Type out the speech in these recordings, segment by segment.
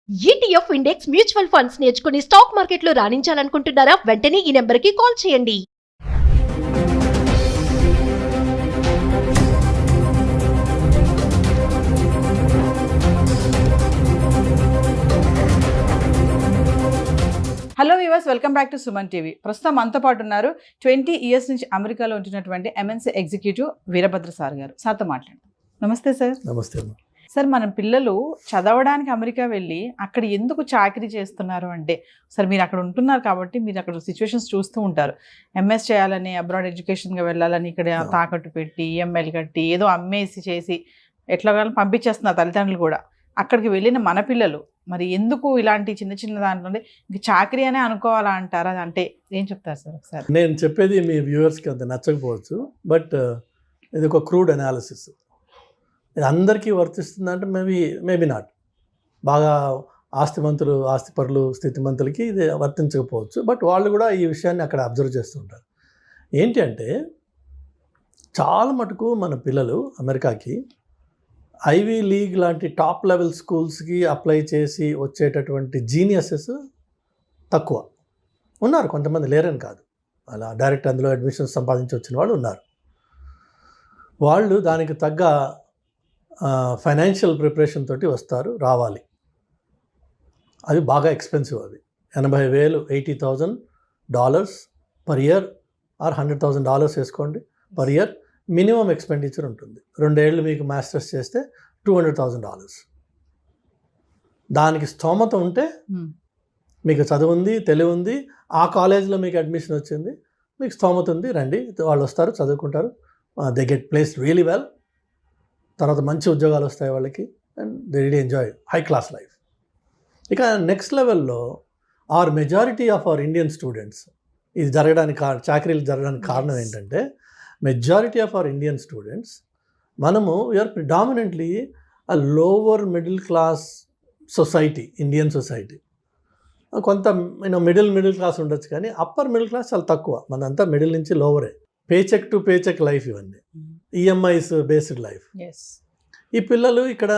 ETF index mutual funds నేర్చుకుని stock మార్కెట్లో రాణించాలనుకుంటున్నారా? వెంటనే ఈ నెంబర్కి కాల్ చేయండి. Hello viewers, welcome back to Suman TV. ప్రస్తుతం మనతో పాటు ఉన్నారు 20 ఇయర్స్ నుంచి అమెరికాలో ఉంటున్నటువంటి MNC ఎగ్జిక్యూటివ్ వీరభద్ర సార్ గారు. సార్తో మాట్లాడండి. నమస్తే సార్. నమస్తే. సార్, మన పిల్లలు చదవడానికి అమెరికా వెళ్ళి అక్కడ ఎందుకు చాకరీ చేస్తున్నారు అంటే, సార్ మీరు అక్కడ ఉంటున్నారు కాబట్టి మీరు అక్కడ సిచ్యువేషన్స్ చూస్తూ ఉంటారు. MS చేయాలని, అబ్రాడ్ ఎడ్యుకేషన్గా వెళ్ళాలని ఇక్కడ తాకట్టు పెట్టి EMIలు కట్టి ఏదో అమ్మేసి చేసి ఎట్లా పంపించేస్తున్నారు తల్లిదండ్రులు కూడా. అక్కడికి వెళ్ళిన మన పిల్లలు మరి ఎందుకు ఇలాంటి చిన్న చిన్న దాంట్లో ఇంక చాకరీ అనే అనుకోవాలా అంటారా? అంటే ఏం చెప్తారు సార్ ఒకసారి? నేను చెప్పేది మీ వ్యూవర్స్కి అంత నచ్చకపోవచ్చు, బట్ ఇది ఒక క్రూడ్ అనాలిసిస్. ఇది అందరికీ వర్తిస్తుందంటే మేబీ నాట్. బాగా ఆస్తిపరులు స్థితిమంతులకి ఇది వర్తించకపోవచ్చు, బట్ వాళ్ళు కూడా ఈ విషయాన్ని అక్కడ అబ్జర్వ్ చేస్తుంటారు. ఏంటి అంటే, చాలా మటుకు మన పిల్లలు అమెరికాకి ఐవీ లీగ్ లాంటి టాప్ లెవెల్ స్కూల్స్కి అప్లై చేసి వచ్చేటటువంటి జీనియసెస్ తక్కువ ఉన్నారు. కొంతమంది లేరని కాదు, అలా డైరెక్ట్ అందులో అడ్మిషన్స్ సంపాదించి వచ్చిన వాళ్ళు ఉన్నారు. వాళ్ళు దానికి తగ్గ ఫైనాన్షియల్ ప్రిపరేషన్ తోటి రావాలి. అవి బాగా ఎక్స్పెన్సివ్. అవి $80,000 $80,000 పర్ ఇయర్ ఆర్ $100,000 వేసుకోండి పర్ ఇయర్ మినిమం ఎక్స్పెండిచర్ ఉంటుంది. 2 ఏళ్ళు మీకు మాస్టర్స్ చేస్తే $200,000. దానికి స్తోమత ఉంటే, మీకు చదువు ఉంది, తెలివి ఉంది, ఆ కాలేజీలో మీకు అడ్మిషన్ వచ్చింది, మీకు స్తోమత ఉంది, రండి. వాళ్ళు వస్తారు, చదువుకుంటారు, they get place really well. తర్వాత మంచి ఉద్యోగాలు వస్తాయి వాళ్ళకి, and they really enjoy high class life. ఇక నెక్స్ట్ లెవెల్లో majority of our Indian students ఇది చాకరీలు జరగడానికి కారణం ఏంటంటే, majority of our Indian students, మనము we are predominantly a lower middle class society, Indian society. కొంత మిడిల్ క్లాస్ ఉండొచ్చు, కానీ అప్పర్ మిడిల్ క్లాస్ చాలా తక్కువ. మనంతా మిడిల్ నుంచి లోవరే. పేచెక్ టు పేచెక్ లైఫ్, ఇవన్నీ EMIs బేస్డ్ లైఫ్. ఈ పిల్లలు ఇక్కడ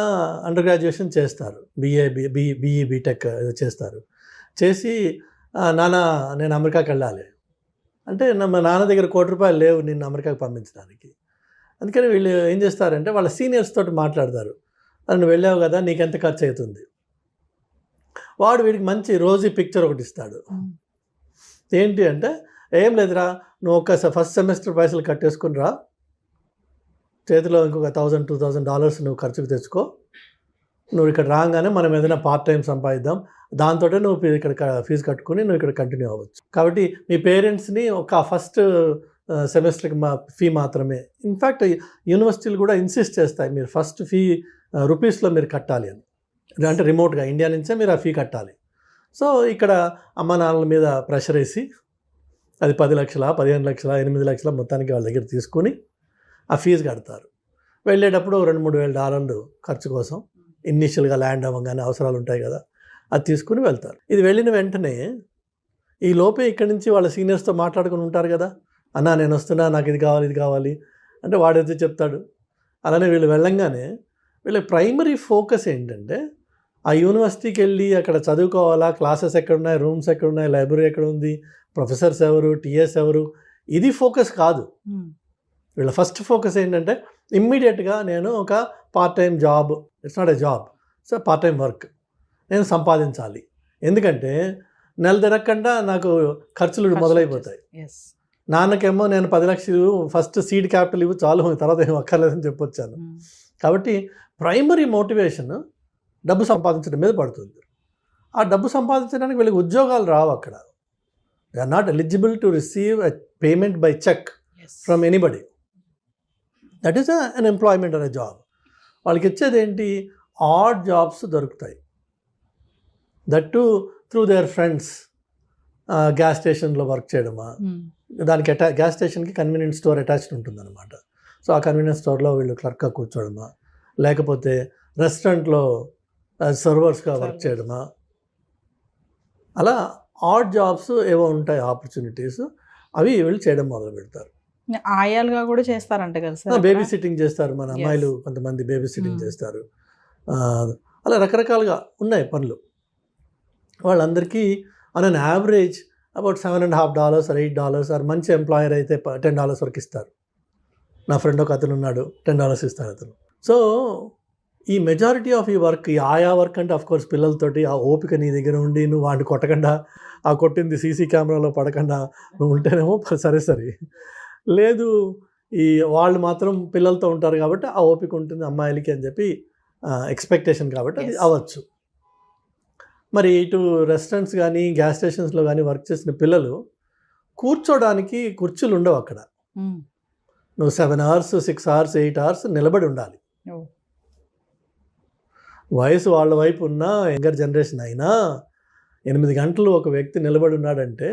అండర్ గ్రాడ్యుయేషన్ చేస్తారు, BE BTech చేస్తారు. చేసి నాన్న నేను అమెరికాకి వెళ్ళాలి అంటే, మా నాన్న దగ్గర ₹1,00,00,000 లేవు నిన్ను అమెరికాకి పంపించడానికి. అందుకని వీళ్ళు ఏం చేస్తారంటే, వాళ్ళ సీనియర్స్ తోటి మాట్లాడతారు. నువ్వు వెళ్ళావు కదా, నీకెంత ఖర్చు అవుతుంది. వాడు వీడికి మంచి రోజీ పిక్చర్ ఒకటి ఇస్తాడు. ఏంటి అంటే, ఏం లేదురా, నువ్వు ఫస్ట్ సెమిస్టర్ పైసలు కట్టేసుకుని రా, చేతిలో ఇంకొక $1,000-2,000 నువ్వు ఖర్చుకు తెచ్చుకో. నువ్వు ఇక్కడ రాగానే మనం ఏదైనా పార్ట్ టైం సంపాదిద్దాం, దాంతో నువ్వు ఇక్కడ ఫీజు కట్టుకుని నువ్వు ఇక్కడ కంటిన్యూ అవ్వచ్చు. కాబట్టి మీ పేరెంట్స్ని ఒక ఫస్ట్ సెమిస్టర్కి ఫీ మాత్రమే. ఇన్ఫ్యాక్ట్ యూనివర్సిటీలు కూడా ఇన్సిస్ట్ చేస్తాయి, మీరు ఫస్ట్ ఫీ రూపీస్లో మీరు కట్టాలి అని. అంటే రిమోట్గా ఇండియా నుంచే మీరు ఆ ఫీ కట్టాలి. సో ఇక్కడ అమ్మ నాన్నల మీద ప్రెషర్ వేసి అది 10 లక్షల, 15 లక్షల, 8 లక్షల మొత్తానికి వాళ్ళ దగ్గర తీసుకుని ఆ ఫీజు కడతారు. వెళ్ళేటప్పుడు $2,000-3,000 ఖర్చు కోసం, ఇనిషియల్గా ల్యాండ్ అవ్వగానే అవసరాలు ఉంటాయి కదా, అది తీసుకుని వెళ్తారు. ఇది వెళ్ళిన వెంటనే ఈ లోపే ఇక్కడి నుంచి వాళ్ళ సీనియర్స్తో మాట్లాడుకుని ఉంటారు కదా, అన్నా నేను వస్తున్నా, నాకు ఇది కావాలి అంటే వాడైతే చెప్తాడు. అలానే వీళ్ళు వెళ్ళంగానే వీళ్ళ ప్రైమరీ ఫోకస్ ఏంటంటే, ఆ యూనివర్సిటీకి వెళ్ళి అక్కడ చదువుకోవాలా, క్లాసెస్ ఎక్కడున్నాయి, రూమ్స్ ఎక్కడున్నాయి, లైబ్రరీ ఎక్కడ ఉంది, ప్రొఫెసర్స్ ఎవరు, TS ఎవరు, ఇది ఫోకస్ కాదు. వీళ్ళ ఫస్ట్ ఫోకస్ ఏంటంటే, ఇమ్మీడియట్గా నేను ఒక part time job, it's not a job, so part time work నేను సంపాదించాలి. ఎందుకంటే నెల తిరగకుండా నాకు ఖర్చులు మొదలైపోతాయి. నాన్నకేమో నేను 10 లక్షలు ఫస్ట్ సీడ్ క్యాపిటల్ ఇవ్వు చాలు, తర్వాత ఏం అక్కర్లేదని చెప్పొచ్చాను. కాబట్టి ప్రైమరీ మోటివేషన్ డబ్బు సంపాదించడం మీద పడుతుంది. ఆ డబ్బు సంపాదించడానికి వీళ్ళకి ఉద్యోగాలు రావు అక్కడ. They are not eligible to receive a payment by cheque from anybody. That is unemployment అనే జాబ్. వాళ్ళకి ఇచ్చేది ఏంటి, ఆడ్ జాబ్స్ దొరుకుతాయి. That too through their friends. Gas స్టేషన్లో వర్క్ చేయడమా, దానికి గ్యాస్ స్టేషన్కి కన్వీనియన్స్ స్టోర్ అటాచ్డ్ ఉంటుందన్నమాట. సో ఆ కన్వీనియన్స్ స్టోర్లో వీళ్ళు క్లర్క్గా కూర్చోవడమా, లేకపోతే రెస్టారెంట్లో సర్వర్స్గా వర్క్ చేయడమా, అలా ఆడ్ జాబ్స్ ఏవో ఉంటాయి ఆపర్చునిటీస్, అవి వీళ్ళు చేయడం మొదలు పెడతారు. ఆయాలుగా కూడా చేస్తారంట కదా సార్. బేబీ సిట్టింగ్ చేస్తారు మన అమ్మాయిలు, కొంతమంది బేబీ సిట్టింగ్ చేస్తారు. అలా రకరకాలుగా ఉన్నాయి పనులు. వాళ్ళందరికీ on an average about $7.50 or $8 or మంచి ఎంప్లాయర్ అయితే $10 వరకు ఇస్తారు. నా ఫ్రెండ్ ఒక అతను ఉన్నాడు, $10 ఇస్తారు అతను. సో ఈ మెజారిటీ ఆఫ్ ఈ వర్క్, ఈ ఆయా వర్క్ అంటే అఫ్కోర్స్ పిల్లలతోటి ఆ ఓపిక నీ దగ్గర ఉండి నువ్వు వాడిని కొట్టకుండా, ఆ కొట్టింది సీసీ కెమెరాలో పడకుండా నువ్వు ఉంటేనేమో సరే. లేదు ఈ వాళ్ళు మాత్రం పిల్లలతో ఉంటారు కాబట్టి ఆ ఓపిక ఉంటుంది అమ్మాయిలకి అని చెప్పి ఎక్స్పెక్టేషన్ కాబట్టి అది అవ్వచ్చు. మరి ఇటు రెస్టారెంట్స్ కానీ గ్యాస్ స్టేషన్స్లో కానీ వర్క్ చేసిన పిల్లలు కూర్చోడానికి కుర్చీలు ఉండవు అక్కడ. నువ్వు 7 hours 6 hours 8 hours నిలబడి ఉండాలి. వయసు వాళ్ళ వైపు ఉన్న యంగర్ జనరేషన్ అయినా 8 గంటలు ఒక వ్యక్తి నిలబడి ఉన్నాడంటే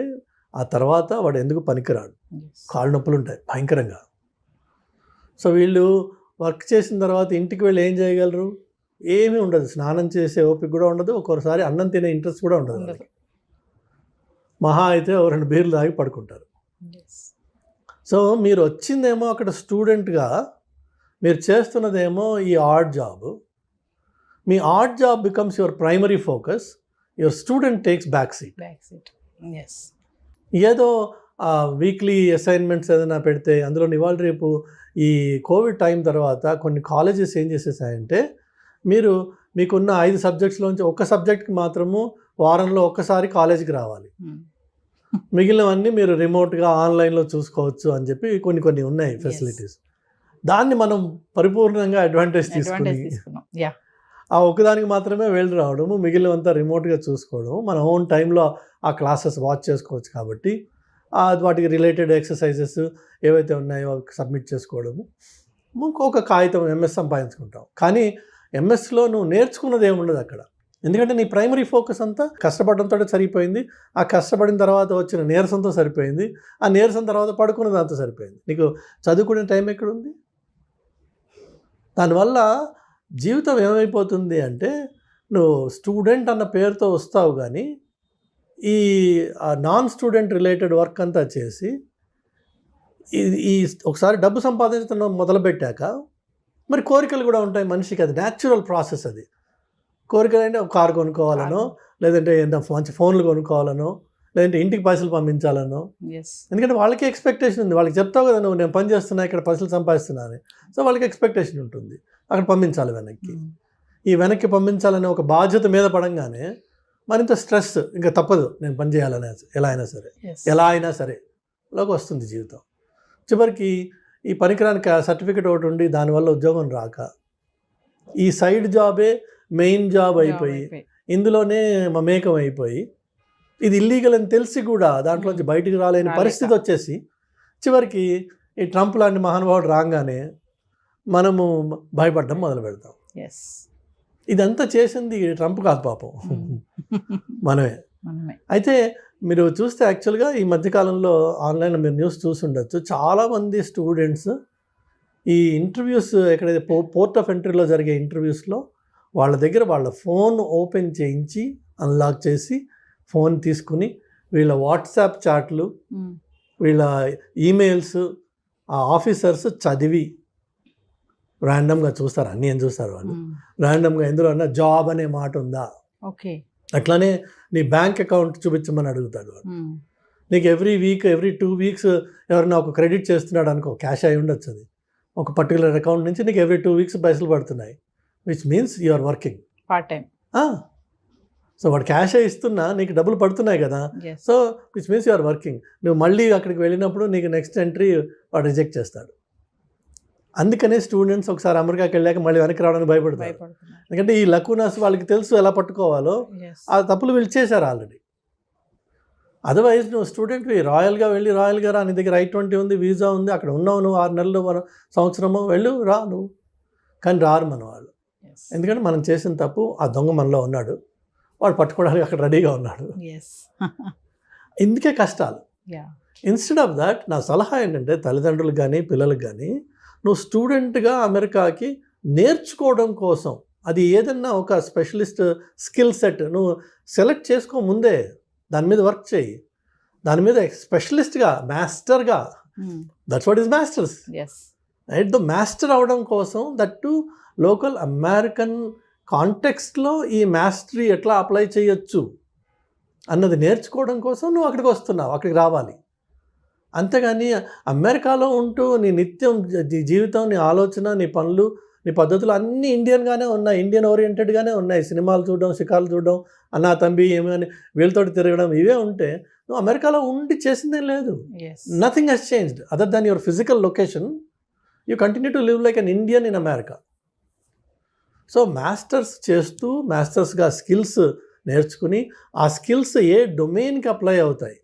ఆ తర్వాత వాడు ఎందుకు పనికిరాడు. కాళ్ళు నొప్పులు ఉంటాయి భయంకరంగా. సో వీళ్ళు వర్క్ చేసిన తర్వాత ఇంటికి వెళ్ళి ఏం చేయగలరు? ఏమీ ఉండదు. స్నానం చేసే ఓపిక కూడా ఉండదు, ఒక్కోసారి అన్నం తినే ఇంట్రెస్ట్ కూడా ఉండదు. మహా అయితే 2 బీర్లు తాగి పడుకుంటారు. సో మీరు వచ్చిందేమో అక్కడ స్టూడెంట్గా, మీరు చేస్తున్నదేమో ఈ art job. Me art job becomes your primary focus, your student takes back seat. ఏదో వీక్లీ అసైన్మెంట్స్ ఏదైనా పెడితే అందులో ఇవాళ రేపు ఈ కోవిడ్ టైం తర్వాత కొన్ని కాలేజెస్ ఏం చేసేసాయంటే, మీకున్న 5 సబ్జెక్ట్స్లోంచి ఒక సబ్జెక్ట్కి మాత్రము వారంలో ఒక్కసారి కాలేజీకి రావాలి, మిగిలినవన్నీ మీరు రిమోట్గా ఆన్లైన్లో చూసుకోవచ్చు అని చెప్పి కొన్ని ఉన్నాయి ఫెసిలిటీస్. దాన్ని మనం పరిపూర్ణంగా అడ్వాంటేజ్ తీసుకుని ఆ ఒకదానికి మాత్రమే వెళ్ళి రావడము, మిగిలినంతా రిమోట్గా చూసుకోవడము, మన ఓన్ టైంలో ఆ క్లాసెస్ వాచ్ చేసుకోవచ్చు. కాబట్టి వాటికి రిలేటెడ్ ఎక్సర్సైజెస్ ఏవైతే ఉన్నాయో అవి సబ్మిట్ చేసుకోవడము, ఇంకొక కాగితం ఎంఎస్ సంపాదించుకుంటాం. కానీ ఎంఎస్లో నువ్వు నేర్చుకున్నది ఏముండదు అక్కడ. ఎందుకంటే నీ ప్రైమరీ ఫోకస్ అంతా కష్టపడడంతో సరిపోయింది, ఆ కష్టపడిన తర్వాత వచ్చిన నీరసంతో సరిపోయింది, ఆ నీరసం తర్వాత పడుకున్న దాంతో సరిపోయింది. నీకు చదువుకునే టైం ఎక్కడుంది? దానివల్ల జీవితం ఏమైపోతుంది అంటే, నువ్వు స్టూడెంట్ అన్న పేరుతో వస్తావు కానీ ఈ నాన్ స్టూడెంట్ రిలేటెడ్ వర్క్ అంతా చేసి ఈ ఒకసారి డబ్బు సంపాదించడం మొదలుపెట్టాక మరి కోరికలు కూడా ఉంటాయి మనిషికి. అది న్యాచురల్ ప్రాసెస్. అది కోరికలు అంటే ఒక కారు కొనుక్కోవాలనో, లేదంటే మంచి ఫోన్లు కొనుక్కోవాలనో, లేదంటే ఇంటికి పైసలు పంపించాలనో. ఎందుకంటే వాళ్ళకి ఎక్స్పెక్టేషన్ ఉంది. వాళ్ళకి చెప్తావు కదా, నువ్వు నేను పని చేస్తున్నా, ఇక్కడ పైసలు సంపాదిస్తున్నా అని. సో వాళ్ళకి ఎక్స్పెక్టేషన్ ఉంటుంది, అక్కడ పంపించాలి వెనక్కి. ఈ వెనక్కి పంపించాలనే ఒక బాధ్యత మీద పడంగానే మరింత స్ట్రెస్, ఇంకా తప్పదు నేను పని చేయాలనే ఎలా అయినా సరే లోకి వస్తుంది జీవితం. చివరికి ఈ పనికిరానికి సర్టిఫికెట్ ఒకటి ఉండి దానివల్ల ఉద్యోగం రాక ఈ సైడ్ జాబే మెయిన్ జాబ్ అయిపోయి ఇందులోనే మమేకం అయిపోయి ఇది ఇల్లీగల్ అని తెలిసి కూడా దాంట్లోంచి బయటికి రాలేని పరిస్థితి వచ్చేసి చివరికి ఈ ట్రంప్ లాంటి మహానుభావుడు రాగానే మనము భయపడడం మొదలు పెడతాం. ఇదంతా చేసింది ట్రంప్ కాదు పాపం, మనమే. అయితే మీరు చూస్తే యాక్చువల్గా ఈ మధ్యకాలంలో ఆన్లైన్లో మీరు న్యూస్ చూసి ఉండొచ్చు, చాలామంది స్టూడెంట్స్ ఈ ఇంటర్వ్యూస్ ఎక్కడైతే పోర్ట్ ఆఫ్ ఎంట్రీలో జరిగే ఇంటర్వ్యూస్లో వాళ్ళ దగ్గర వాళ్ళ ఫోన్ ఓపెన్ చేయించి అన్లాక్ చేసి ఫోన్ తీసుకుని వీళ్ళ వాట్సాప్ చాట్లు, వీళ్ళ ఈమెయిల్స్ ఆ ఆఫీసర్స్ చదివి ర్యాండమ్గా చూస్తారు. అన్నీ ఏం చూస్తారు వాళ్ళు ర్యాండమ్గా. ఎందులో అన్నా జాబ్ అనే మాట ఉందా, అట్లానే నీ బ్యాంక్ అకౌంట్ చూపించమని అడుగుతాడు వాడు. నీకు ఎవ్రీ 2 weeks ఎవరైనా ఒక క్రెడిట్ చేస్తున్నాడు అనుకో, క్యాష్ అయి ఉండొచ్చు, అది ఒక పర్టికులర్ అకౌంట్ నుంచి నీకు ఎవ్రీ 2 weeks పైసలు పడుతున్నాయి, which means you are working part time. So వాడు క్యాష్ ఇస్తున్నా నీకు డబ్బులు పడుతున్నాయి కదా, so which means you are working. నువ్వు మళ్ళీ అక్కడికి వెళ్ళినప్పుడు నీకు నెక్స్ట్ ఎంట్రీ వాడు రిజెక్ట్ చేస్తాడు. అందుకనే స్టూడెంట్స్ ఒకసారి అమెరికాకి వెళ్ళాక మళ్ళీ వెనక్కి రావడానికి భయపడతారు. ఎందుకంటే ఈ లకూనాస్ వాళ్ళకి తెలుసు ఎలా పట్టుకోవాలో, ఆ తప్పులు వీళ్ళు చేశారు ఆల్రెడీ. అదర్వైజ్ నువ్వు స్టూడెంట్వి రాయల్గా వెళ్ళి రాయల్గా రా, నీ దగ్గర I-20 ఉంది, వీసా ఉంది, అక్కడ ఉన్నావు నువ్వు 6 నెలలు సంవత్సరము వెళ్ళు రా నువ్వు. కానీ రారు మన వాళ్ళు. ఎందుకంటే మనం చేసిన తప్పు ఆ దొంగ మనలో ఉన్నాడు, వాడు పట్టుకోవడానికి అక్కడ రెడీగా ఉన్నాడు. ఇందుకే కష్టాలు. ఇన్స్టెడ్ ఆఫ్ దాట్ నా సలహా ఏంటంటే తల్లిదండ్రులకు కానీ పిల్లలకు కానీ, నువ్వు స్టూడెంట్గా అమెరికాకి నేర్చుకోవడం కోసం అది ఏదన్నా ఒక స్పెషలిస్ట్ స్కిల్ సెట్ నువ్వు సెలెక్ట్ చేసుకో ముందే, దాని మీద వర్క్ చేయి, దాని మీద స్పెషలిస్ట్గా మాస్టర్గా. That's what is masters. Right, the master అవడం కోసం దట్ టు లోకల్ అమెరికన్ కాంటెక్స్ట్లో ఈ మాస్టరీ ఎట్లా అప్లై చేయొచ్చు, అన్నది నేర్చుకోవడం కోసం నువ్వు అక్కడికి వస్తున్నావు, అక్కడికి రావాలి. అంతేగాని అమెరికాలో ఉంటూ నీ నిత్యం జీవితం, నీ ఆలోచన, నీ పనులు, నీ పద్ధతులు అన్నీ ఇండియన్గానే ఉన్నాయి, ఇండియన్ ఓరియంటెడ్గానే ఉన్నాయి. సినిమాలు చూడడం, షికార్లు చూడడం, అన్నా తంబి ఏమని వీళ్ళతోటి తిరగడం, ఇవే ఉంటే నువ్వు అమెరికాలో ఉండి చేసిందేం లేదు. Nothing has changed other than your physical location. You continue to live like an Indian in America. So masters చేస్తూ మాస్టర్స్గా స్కిల్స్ నేర్చుకుని ఆ స్కిల్స్ ఏ డొమైన్కి అప్లై అవుతాయి,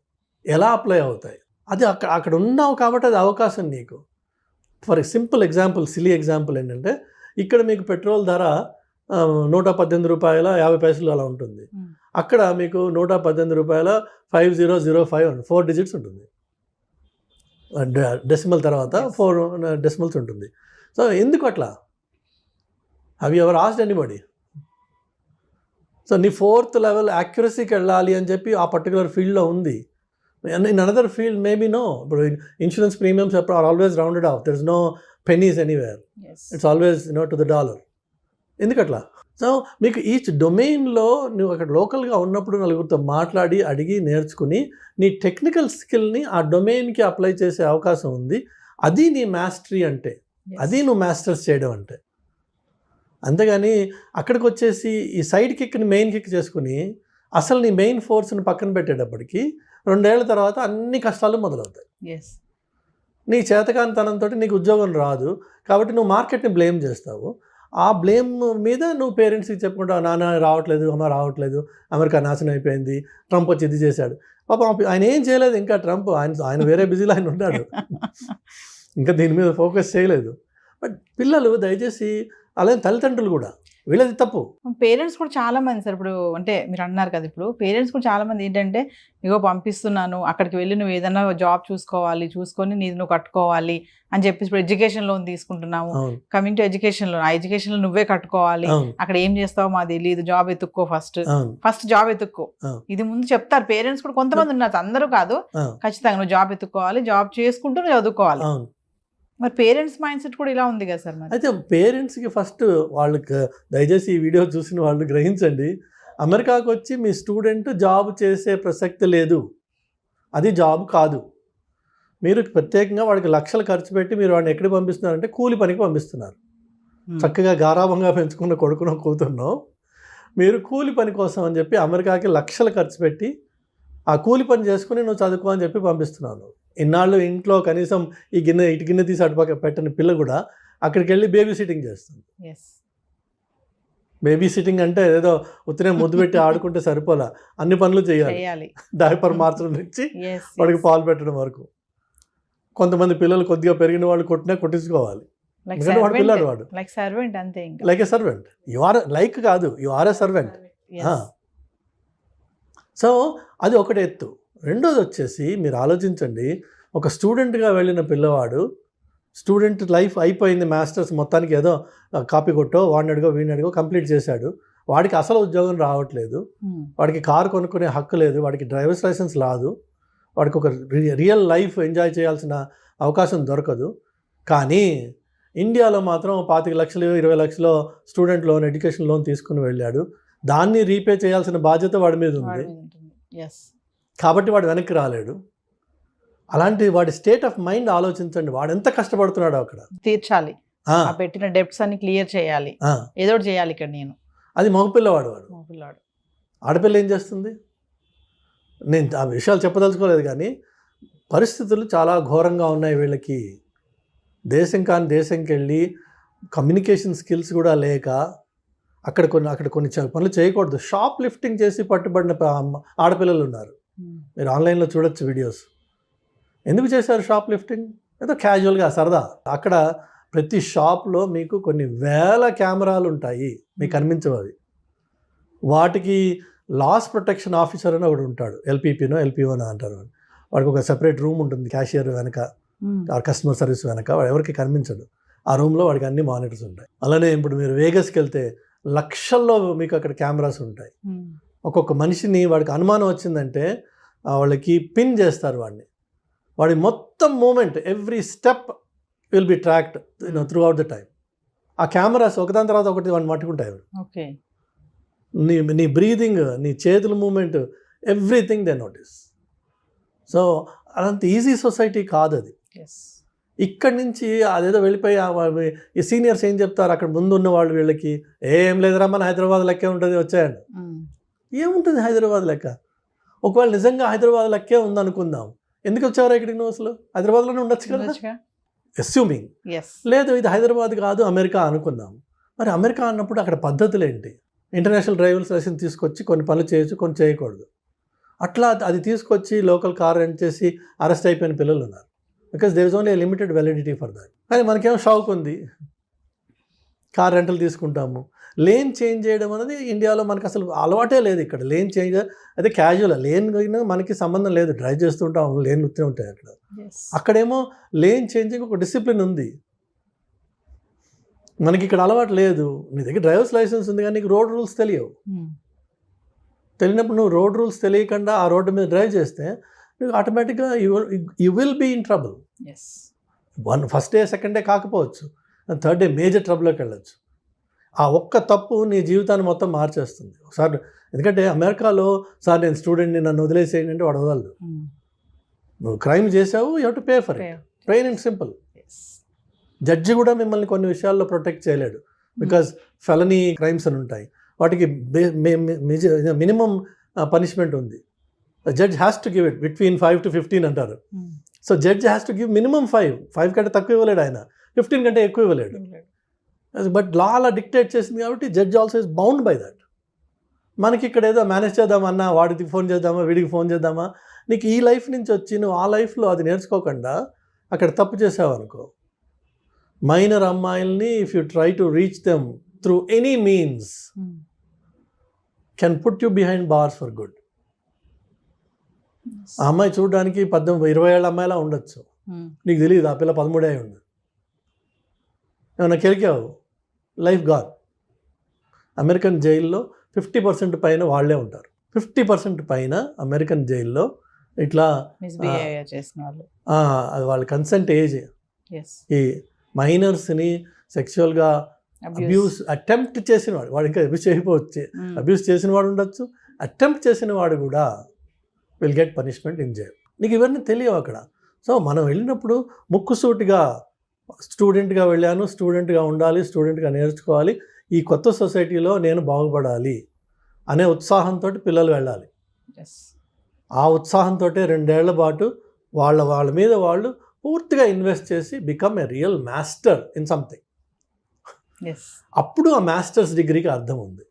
ఎలా అప్లై అవుతాయి, అది అక్కడ ఉన్నావు కాబట్టి అది అవకాశం నీకు. For simple example, silly example ఏంటంటే ఇక్కడ మీకు పెట్రోల్ ధర ₹118.50 అలా ఉంటుంది. అక్కడ మీకు ₹118.5005 4 digits ఉంటుంది, డెసిమల్ తర్వాత 4 decimals ఉంటుంది. సో ఎందుకు అట్లా? Have you ever asked anybody? So నీ 4th level యాక్యురసీకి వెళ్ళాలి అని చెప్పి ఆ పర్టికులర్ ఫీల్డ్లో ఉంది. In another field maybe no. ఇప్పుడు insurance premiums are always rounded off, there is no pennies anywhere, it's always to the $1. ఎందుకట్లా? సో మీకు ఈచ్ డొమైన్లో నువ్వు అక్కడ లోకల్గా ఉన్నప్పుడు నలుగురితో మాట్లాడి అడిగి నేర్చుకుని నీ టెక్నికల్ స్కిల్ని ఆ డొమైన్కి అప్లై చేసే అవకాశం ఉంది. అది నీ మాస్టరీ అంటే, అది నువ్వు మాస్టర్స్ చేయడం అంటే. అంతేగాని అక్కడికి వచ్చేసి ఈ సైడ్ కిక్ని మెయిన్ కిక్ చేసుకుని అసలు నీ మెయిన్ ఫోర్స్ని పక్కన పెట్టేటప్పటికి 2 ఏళ్ల తర్వాత అన్ని కష్టాలు మొదలవుతాయి. నీ చేతకానితనంతో నీకు ఉద్యోగం రాదు కాబట్టి నువ్వు మార్కెట్ని బ్లేమ్ చేస్తావు. ఆ బ్లేమ్ మీద నువ్వు పేరెంట్స్కి చెప్పుకుంటావు, నాన్న రావట్లేదు, అమ్మ రావట్లేదు, అమెరికా నాశనం అయిపోయింది, ట్రంప్ వచ్చి ఇది చేశాడు. పాపం ఆయన ఏం చేయలేదు ఇంకా, ట్రంప్ ఆయన వేరే బిజీలో ఆయన ఉన్నాడు, ఇంకా దీని మీద ఫోకస్ చేయలేదు. బట్ పిల్లలు దయచేసి అలాగే తల్లిదండ్రులు కూడా వీళ్ళది తప్పు. పేరెంట్స్ కూడా చాలా మంది సార్, ఇప్పుడు అంటే మీరు అన్నారు కదా, ఇప్పుడు పేరెంట్స్ కూడా చాలా మంది ఏంటంటే ఇగో పంపిస్తున్నాను అక్కడికి వెళ్ళి నువ్వు ఏదైనా జాబ్ చూసుకొని నీది నువ్వు కట్టుకోవాలి అని చెప్పేసి ఇప్పుడు ఎడ్యుకేషన్ లోన్ తీసుకుంటున్నాము. కమింగ్ టు ఎడ్యుకేషన్ లోన్, ఆ ఎడ్యుకేషన్ లో నువ్వే కట్టుకోవాలి, అక్కడ ఏం చేస్తావో మాకు తెలియదు, జాబ్ ఎత్తుక్కో, ఫస్ట్ జాబ్ ఎత్తుక్కో, ఇది ముందు చెప్తారు పేరెంట్స్ కూడా. కొంతమంది ఉన్నారు, అందరూ కాదు, ఖచ్చితంగా నువ్వు జాబ్ ఎత్తుకోవాలి, జాబ్ చేసుకుంటూ నువ్వు చదువుకోవాలి. మరి పేరెంట్స్ మైండ్ సెట్ కూడా ఇలా ఉంది కదా సార్. అయితే పేరెంట్స్కి ఫస్ట్ వాళ్ళకి దయచేసి ఈ వీడియో చూసిన వాళ్ళు గ్రహించండి, అమెరికాకు వచ్చి మీ స్టూడెంట్ జాబ్ చేసే ప్రసక్తి లేదు, అది జాబ్ కాదు. మీరు ప్రత్యేకంగా వాడికి లక్షలు ఖర్చు పెట్టి మీరు వాడిని ఎక్కడికి పంపిస్తున్నారంటే కూలి పనికి పంపిస్తున్నారు. చక్కగా గారాభంగా పెంచుకున్న కొడుకునో కూతురునో మీరు కూలి పని కోసం అని చెప్పి అమెరికాకి లక్షలు ఖర్చు పెట్టి ఆ కూలి పని చేసుకుని నువ్వు చదువుకో అని చెప్పి పంపిస్తున్నాను. ఇన్నాళ్ళు ఇంట్లో కనీసం ఇటు గిన్నె తీసి అటుపక్క పెట్టని పిల్ల కూడా అక్కడికి వెళ్ళి బేబీ సిట్టింగ్ చేస్తుంది. బేబీ సిట్టింగ్ అంటే ఏదో ఉత్తరే ముద్దు పెట్టి ఆడుకుంటే సరిపోలా, అన్ని పనులు చేయాలి. డైపర్ మార్చడం నుంచి వాడికి పాలు పెట్టడం వరకు. కొంతమంది పిల్లలు కొద్దిగా పెరిగిన వాళ్ళు కొట్టించుకోవాలి, వాడు పిల్లడు, వాడు like a servant. You are like కాదు, you are a servant. So అది ఒకటి ఎత్తు. రెండోది వచ్చేసి మీరు ఆలోచించండి, ఒక స్టూడెంట్గా వెళ్ళిన పిల్లవాడు, స్టూడెంట్ లైఫ్ అయిపోయింది, మాస్టర్స్ మొత్తానికి ఏదో కాపీ కొట్టో వాడిని అడిగో వీడిని అడిగో కంప్లీట్ చేశాడు, వాడికి అసలు ఉద్యోగం రావట్లేదు, వాడికి కారు కొనుక్కునే హక్కు లేదు, వాడికి డ్రైవర్స్ లైసెన్స్ రాదు, వాడికి ఒక రియల్ లైఫ్ ఎంజాయ్ చేయాల్సిన అవకాశం దొరకదు. కానీ ఇండియాలో మాత్రం 25 లక్షలు 20 లక్షలు స్టూడెంట్ లోన్, ఎడ్యుకేషన్ లోన్ తీసుకుని వెళ్ళాడు, దాన్ని రీపే చేయాల్సిన బాధ్యత వాడి మీద ఉంది కాబట్టి వాడు వెనక్కి రాలేడు. అలాంటి వాడి స్టేట్ ఆఫ్ మైండ్ ఆలోచించండి, వాడు ఎంత కష్టపడుతున్నాడు అక్కడ. తీర్చాలి, పెట్టిన డెబ్ట్స్ అన్ని క్లియర్ చేయాలి, ఏదో చేయాలి ఇక్కడ నేను. అది మగపిల్లవాడు. ఆడపిల్ల ఏం చేస్తుంది? నేను ఆ విషయాలు చెప్పదలుచుకోలేదు, కానీ పరిస్థితులు చాలా ఘోరంగా ఉన్నాయి వీళ్ళకి. దేశం కాని దేశంకి వెళ్ళి కమ్యూనికేషన్ స్కిల్స్ కూడా లేక అక్కడ కొన్ని పనులు చేయకూడదు. షాప్ లిఫ్టింగ్ చేసి పట్టుబడిన ఆడపిల్లలు ఉన్నారు, మీరు ఆన్లైన్లో చూడొచ్చు వీడియోస్. ఎందుకు చేశారు షాప్ లిఫ్టింగ్? ఏదో క్యాజువల్గా సరదా. అక్కడ ప్రతి షాప్లో మీకు కొన్ని వేల కెమెరాలు ఉంటాయి, మీకు కనిపించవు అవి. వాటికి లాస్ ప్రొటెక్షన్ ఆఫీసర్ అని ఒకటి ఉంటాడు, ఎల్పీపీనో ఎల్పీఓనో అంటారు. వాడికి ఒక సెపరేట్ రూమ్ ఉంటుంది క్యాషియర్ వెనక, కస్టమర్ సర్వీస్ వెనక, వాడు ఎవరికి కనిపించడు. ఆ రూమ్లో వాడికి అన్ని మానిటర్స్ ఉంటాయి. అలానే ఇప్పుడు మీరు వేగస్కి వెళ్తే లక్షల్లో మీకు అక్కడ కెమెరాస్ ఉంటాయి. ఒక్కొక్క మనిషిని వాడికి అనుమానం వచ్చిందంటే వాళ్ళకి పిన్ చేస్తారు వాడిని, వాడి మొత్తం movement, every step will be tracked throughout the time. ఆ కెమెరాస్ ఒకదాని తర్వాత ఒకటి వాడిని పట్టుకుంటాయి. నీ బ్రీదింగ్, నీ చేతుల movement, everything they notice. So అదంత ఈజీ సొసైటీ కాదు అది. ఎస్. ఇక్కడి నుంచి అదేదో వెళ్ళిపోయి ఈ సీనియర్స్ ఏం చెప్తారు అక్కడ ముందు ఉన్న వాళ్ళు వీళ్ళకి, ఏం లేదురా మన హైదరాబాద్ లెక్కే ఉంటుంది వచ్చాయండి. ఏముంటుంది హైదరాబాద్ లెక్క? ఒకవేళ నిజంగా హైదరాబాద్ లెక్కే ఉందనుకుందాం, ఎందుకు వచ్చారా ఇక్కడికి నువ్వు? అసలు హైదరాబాద్లోనే ఉండొచ్చు కదా, అస్యూమింగ్. లేదు ఇది హైదరాబాద్ కాదు అమెరికా అనుకుందాం. మరి అమెరికా అన్నప్పుడు అక్కడ పద్ధతులు ఏంటి? ఇంటర్నేషనల్ డ్రైవింగ్ లైసెన్స్ తీసుకొచ్చి కొన్ని పనులు చేయొచ్చు, కొన్ని చేయకూడదు. అట్లా అది తీసుకొచ్చి లోకల్ కార్ రెంట్ చేసి అరెస్ట్ అయిపోయిన పిల్లలు ఉన్నారు. Because there is only limited validity for that. కానీ మనకేమో షాక్ ఉంది, కార్ రెంటల్ తీసుకుంటాము. లేన్ చేంజ్ చేయడం అనేది ఇండియాలో మనకు అసలు అలవాటే లేదు. ఇక్కడ లేన్ చేంజ్ అయితే క్యాజువల్, లేన్ మనకి సంబంధం లేదు, డ్రైవ్ చేస్తుంటాం, లేన్ వస్తూ ఉంటాయి అక్కడ. అక్కడేమో లేన్ చేంజింగ్ ఒక డిసిప్లిన్ ఉంది, మనకి ఇక్కడ అలవాటు లేదు. నీ దగ్గర డ్రైవర్స్ లైసెన్స్ ఉంది కానీ నీకు రోడ్ రూల్స్ తెలియవు. తెలియనప్పుడు నువ్వు రోడ్ రూల్స్ తెలియకుండా ఆ రోడ్డు మీద డ్రైవ్ చేస్తే నువ్వు ఆటోమేటిక్గా you will be in trouble. First day second day కాకపోవచ్చు, థర్డ్ డే మేజర్ ట్రబుల్లోకి వెళ్ళచ్చు. ఆ ఒక్క తప్పు నీ జీవితాన్ని మొత్తం మార్చేస్తుంది ఒకసారి. ఎందుకంటే అమెరికాలో సార్ నేను స్టూడెంట్ని నన్ను వదిలేసేయండి అంటే వాడు వదలదు. నువ్వు క్రైమ్ చేసావు, you have to pay for it, plain and simple. Judge కూడా మిమ్మల్ని కొన్ని విషయాల్లో ప్రొటెక్ట్ చేయలేడు, బికాజ్ ఫెలనీ క్రైమ్స్ అని ఉంటాయి, వాటికి మినిమం పనిష్మెంట్ ఉంది. Judge has to give it between 5 to 15 అంటారు. So judge has to give minimum 5 కంటే తక్కువ ఇవ్వలేడు ఆయన, 15 కంటే ఎక్కువ ఇవ్వలేడు. బట్ లా అలా డిక్టేట్ చేసింది కాబట్టి judge also is bound by that. మనకి ఇక్కడ ఏదో మేనేజ్ చేద్దామన్నా, వాడికి ఫోన్ చేద్దామా, వీడికి ఫోన్ చేద్దామా, నీకు ఈ లైఫ్ నుంచి వచ్చి నువ్వు ఆ లైఫ్లో అది నేర్చుకోకుండా అక్కడ తప్పు చేసావు అనుకో, మైనర్ అమ్మాయిల్ని if you try to reach them through any means can put you behind bars for good. ఆ అమ్మాయి చూడడానికి 18-20 ఏళ్ళ అమ్మాయిలా ఉండొచ్చు, నీకు తెలియదు ఆ పిల్ల 13 అయి ఉండదు. ఏమన్నా కెలికావు, లైఫ్ గాన్. అమెరికన్ జైల్లో 50% పైన వాళ్ళే ఉంటారు. 50% పైన అమెరికన్ జైల్లో ఇట్లా అది వాళ్ళ కన్సెంట్ ఏజ్. ఈ మైనర్స్ని సెక్షువల్గా అబ్యూస్ అటెంప్ట్ చేసిన వాడు ఇంకా అబ్యూస్ చేయకపోవచ్చు, అబ్యూస్ చేసిన వాడు ఉండొచ్చు, అటెంప్ట్ చేసిన వాడు కూడా will get punishment in jail. నీకు ఇవన్నీ తెలియవు అక్కడ. సో మనం వెళ్ళినప్పుడు ముక్కుసూటిగా స్టూడెంట్గా వెళ్ళాను, స్టూడెంట్గా ఉండాలి, స్టూడెంట్గా నేర్చుకోవాలి, ఈ కొత్త సొసైటీలో నేను బాగుపడాలి అనే ఉత్సాహంతో పిల్లలు వెళ్ళాలి. ఆ ఉత్సాహంతో 2 ఏళ్ల పాటు వాళ్ళ మీద వాళ్ళు పూర్తిగా ఇన్వెస్ట్ చేసి become a real master in something. అప్పుడు ఆ మాస్టర్స్ డిగ్రీకి అర్థం ఉంది,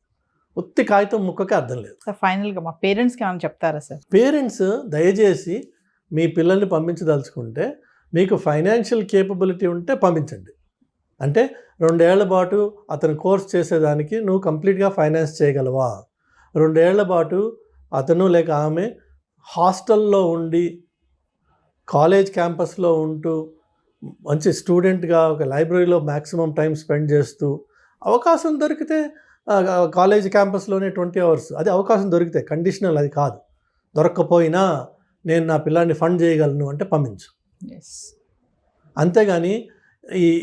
ఉత్తి కాగితం ముక్కకి అర్థం లేదు. ఫైనల్గా మా పేరెంట్స్కి ఏమైనా చెప్తారా సార్? పేరెంట్స్ దయచేసి మీ పిల్లల్ని పంపించదలుచుకుంటే మీకు ఫైనాన్షియల్ కేపబిలిటీ ఉంటే పంపించండి. అంటే 2 ఏళ్ల పాటు అతను కోర్స్ చేసేదానికి నువ్వు కంప్లీట్గా ఫైనాన్స్ చేయగలవా? 2 ఏళ్ల పాటు అతను లేక ఆమె హాస్టల్లో ఉండి కాలేజ్ క్యాంపస్లో ఉంటూ మంచి స్టూడెంట్గా ఒక లైబ్రరీలో మ్యాక్సిమం టైం స్పెండ్ చేస్తూ అవకాశం దొరికితే కాలేజ్ క్యాంపస్లోనే 20 hours అది అవకాశం దొరికితే, కండిషనల్ అది కాదు. దొరక్కపోయినా నేను నా పిల్లాన్ని ఫండ్ చేయగలను అంటే పంపించు. అంతేగాని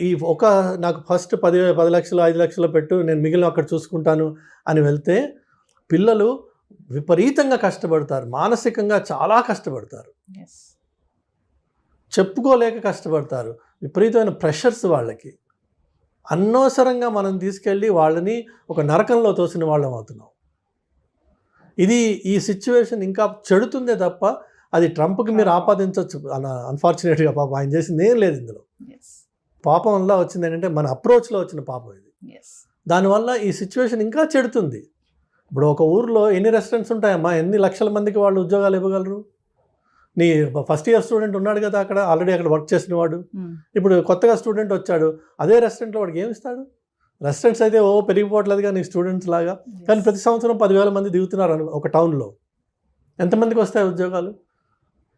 ఈ నాకు ఫస్ట్ 10 లక్షలు 5 లక్షలు పెట్టు, నేను మిగిలిన అక్కడ చూసుకుంటాను అని వెళ్తే పిల్లలు విపరీతంగా కష్టపడతారు, మానసికంగా చాలా కష్టపడతారు, చెప్పుకోలేక కష్టపడతారు, విపరీతమైన ప్రెషర్స్ వాళ్ళకి. అనవసరంగా మనం తీసుకెళ్ళి వాళ్ళని ఒక నరకంలో తోసిన వాళ్ళం అవుతున్నాం. ఈ సిచ్యువేషన్ ఇంకా చెడుతుందే తప్ప అది ట్రంప్కి మీరు ఆపాదించవచ్చు. అన్ఫార్చునేట్గా పాపం ఆయన చేసింది ఏం లేదు ఇందులో. పాపం వల్ల వచ్చింది ఏంటంటే మన అప్రోచ్లో వచ్చిన పాపం ఇది. దానివల్ల ఈ సిచ్యువేషన్ ఇంకా చెడుతుంది. ఇప్పుడు ఒక ఊర్లో ఎన్ని రెస్టారెంట్స్ ఉంటాయమ్మా, ఎన్ని లక్షల మందికి వాళ్ళు ఉద్యోగాలు ఇవ్వగలరు? నీ ఫస్ట్ ఇయర్ స్టూడెంట్ ఉన్నాడు కదా అక్కడ, ఆల్రెడీ అక్కడ వర్క్ చేసిన వాడు, ఇప్పుడు కొత్తగా స్టూడెంట్ వచ్చాడు, అదే రెస్టారెంట్లో వాడికి ఏమి ఇస్తాడు? రెస్టారెంట్స్ అయితే పెరిగిపోవట్లేదుగా నీ స్టూడెంట్స్ లాగా, కానీ ప్రతి సంవత్సరం 10,000 మంది దిగుతున్నారు ఒక టౌన్లో. ఎంతమందికి వస్తాయి ఉద్యోగాలు?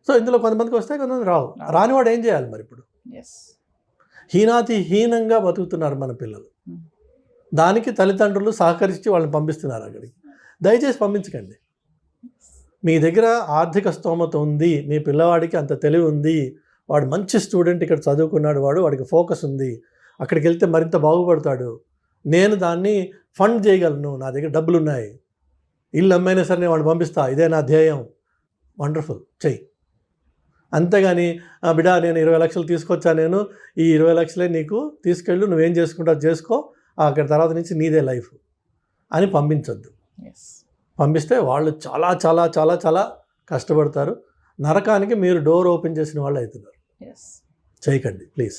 సో ఇందులో కొంతమందికి వస్తాయి, కొంతమంది రావు. రానివాడు ఏం చేయాలి మరి? ఇప్పుడు హీనంగా బతుకుతున్నారు మన పిల్లలు. దానికి తల్లిదండ్రులు సహకరించి వాళ్ళని పంపిస్తున్నారు అక్కడికి. దయచేసి పంపించకండి. మీ దగ్గర ఆర్థిక స్తోమత ఉంది, మీ పిల్లవాడికి అంత తెలివి ఉంది, వాడు మంచి స్టూడెంట్, ఇక్కడ చదువుకున్నాడు, వాడికి ఫోకస్ ఉంది, అక్కడికి వెళ్తే మరింత బాగుపడతాడు, నేను దాన్ని ఫండ్ చేయగలను, నా దగ్గర డబ్బులు ఉన్నాయి, ఇల్లు అమ్మైనా సరే నేను వాడిని పంపిస్తా, ఇదే నా ధ్యేయం, వండర్ఫుల్, చెయ్యి. అంతేగాని బిడ్డ నేను 20 లక్షలు తీసుకొచ్చా, నేను ఈ 20 లక్షలే నీకు తీసుకెళ్ళు, నువ్వేం చేసుకుంటావు చేసుకో, అక్కడ తర్వాత నుంచి నీదే లైఫ్ అని పంపించొద్దు. పంపిస్తే వాళ్ళు చాలా చాలా చాలా చాలా కష్టపడతారు. నరకానికి మీరు డోర్ ఓపెన్ చేసిన వాళ్ళు అవుతున్నారు. చేయకండి ప్లీజ్.